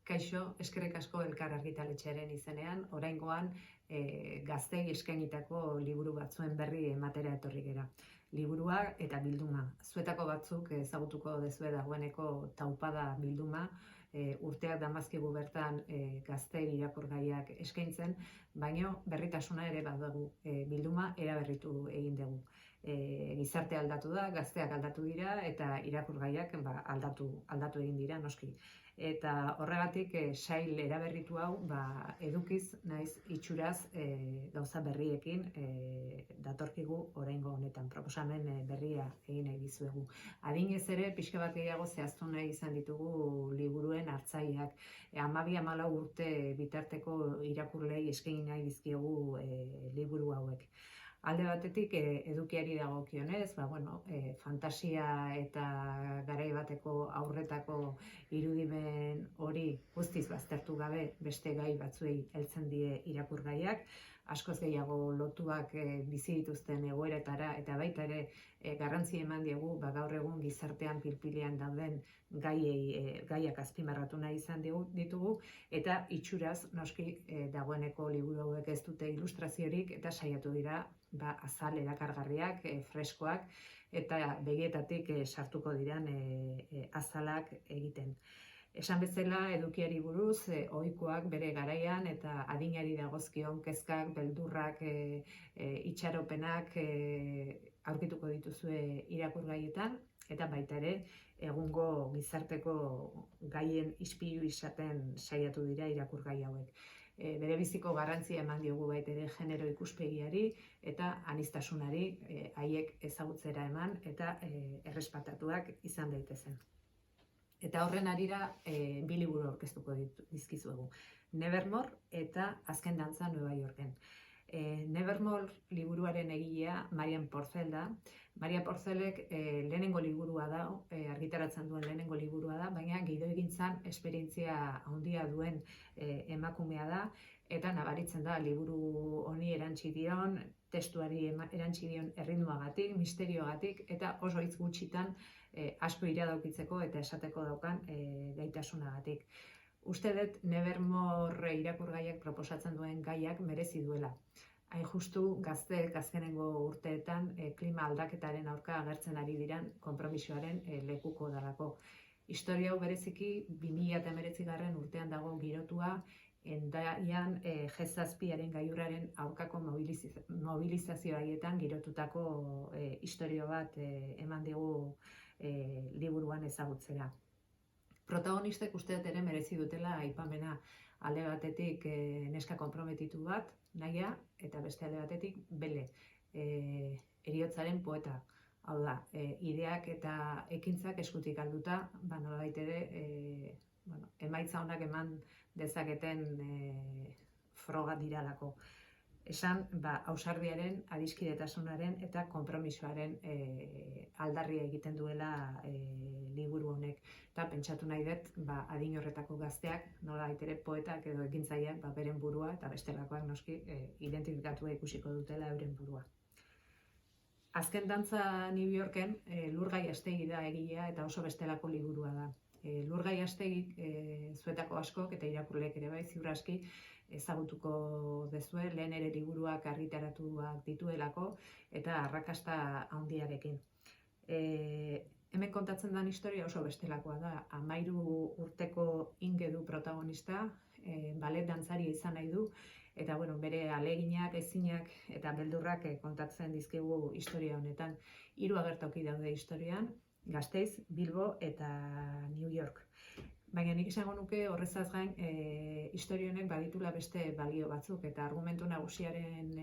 Kaixo, eskerrik asko Elkar argitaletxearen izenean, oraingoan gaztei eskainitako liburu batzuen berri ematera etorri gera. Liburua eta bilduma. Zuetako batzuk ezagutuko dezue dagoeneko taupada bilduma, urteak damazkigu bertan gaztei irakurgaiak eskaintzen, baino berritasuna ere badugu, bilduma eraberritu egin dugu. Gizarte aldatu da, gazteak aldatu dira eta irakurgaiak aldatu egin dira noski. Eta horregatik sail eraberritu hau edukiz naiz itxuraz gauza berriekin datorkigu oraingo honetan proposamen berria egin nahi dizuegu. Adinez ere pixka bat gehiago zehaztu nahi izan ditugu liburuen hartzaileak. 12-14 urte bitarteko irakurlei eskaini nahi dizkiegu liburu hauek. Alde batetik edukiari dagokionez, fantasia eta garai bateko aurretako irudimen hori guztiz baztertu gabe beste gai batzuei heltzen die irakurgaiak, askoz gehiago lotuak bizi dituzten egoeretara eta baita ere garrantzi eman diegu gaur egun gizartean pilpilean dauden gaiak azpimarratu nahi izan ditugu eta itxuraz noski dagoeneko liburu hauek ez dute ilustraziorik eta saiatu dira azal erakargarriak, freskoak eta begietatik sartuko diren azalak egiten. Esan bezala edukiari buruz, ohikoak bere garaian eta adinari dagozkion kezkak, beldurrak, itxaropenak aurkituko dituzue irakurgaietan eta baita ere egungo gizarteko gaien ispilu izaten saiatu dira irakurgai hauek. Berebiziko garrantzia eman diogu baita ere genero ikuspegiari eta aniztasunari haiek ezagutzera eman eta errespetatuak izan daitezen. Eta horren harira bi liburu aurkeztuko dizkizuegu. Nevermore eta Azken dantza Nueva Yorken. Nevermore liburuaren egilea Marian Porcel da. Marian Porcelek lehenengo liburua da, argitaratzen duen lehenengo liburua da, baina gidoigintzan esperientzia handia duen emakumea da, eta nabaritzen da liburu honi erantsi dion, testuari erantsi dion erritmoagatik, misterioagatik, eta oso hitz gutxitan asko iradokitzeko eta esateko daukan gaitasunagatik. Uste dut Nevermore irakurgaiak proposatzen duen gaiak merezi duela. Hain justu gazteek azkenengo urteetan klima aldaketaren aurka agertzen ari diren konpromisoaren lekuko dalako. Historia hau bereziki 2019 urtean dago girotua Hendaian G7 gailurraren aurkako mobilizazio haietan girotutako istorio bat eman digu liburuan ezagutzera. Protagonistek uste dut ere merezi dutela aipamena, alde batetik neska konprometitu bat, Naia, eta beste alde batetik Bele, heriotzaren poeta. Hau da, ideak eta ekintzak eskutik alduta, nolabait ere emaitza onak eman dezaketen froga diralako. Esan, ausardiaren, adiskidetasunaren eta konpromisoaren aldarria egiten duela liburu honek. Eta pentsatu nahi dut, adin horretako gazteak, nolabait ere poetak edo ekintzaileak beren burua eta bestelakoak noski identifikatua ikusiko dutela euren burua. Azken dantza New Yorken Lurgai Astegi da egilea eta oso bestelako liburua da. Lurgai Astegik zuetako askok eta irakurleek ere bai ziur aski ezagutuko dezue, lehen ere liburuak argitaratuak dituelako eta arrakasta handiarekin. Hemen kontatzen den historia oso bestelakoa da. 13 urteko Inge du protagonista, ballet dantzaria izan nahi du, eta bere ahaleginak, ezinak eta beldurrak kontatzen dizkigu historia honetan. 3 agertoki daude historian, Gasteiz, Bilbo eta New York. Baina nik esango nuke horrezaz gain historia honek baditula beste balio batzuk eta argumentu nagusiaren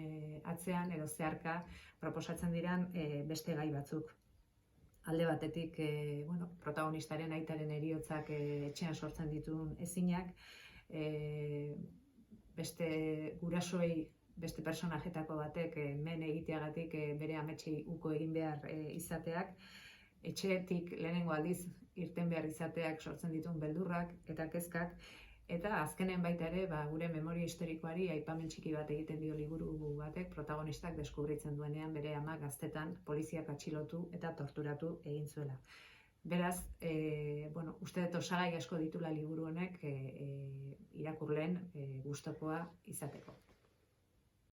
atzean edo zeharka proposatzen diran beste gai batzuk. Alde batetik protagonistaren aitaren heriotzak etxean sortzen dituen ezinak, beste gurasoei beste personajetako batek men egiteagatik bere ametsei uko egin behar izateak, etxetik lehenengo aldiz irten behar izateak sortzen dituen beldurrak eta kezkak, eta azkenen baita ere gure memoria historikoari aipamen txiki bat egiten dio liburu batek protagonistak deskubritzen duenean bere ama gaztetan poliziak atxilotu eta torturatu egin zuela. Beraz, uste dut osagai asko ditula liburu honek irakurleen gustukoa izateko.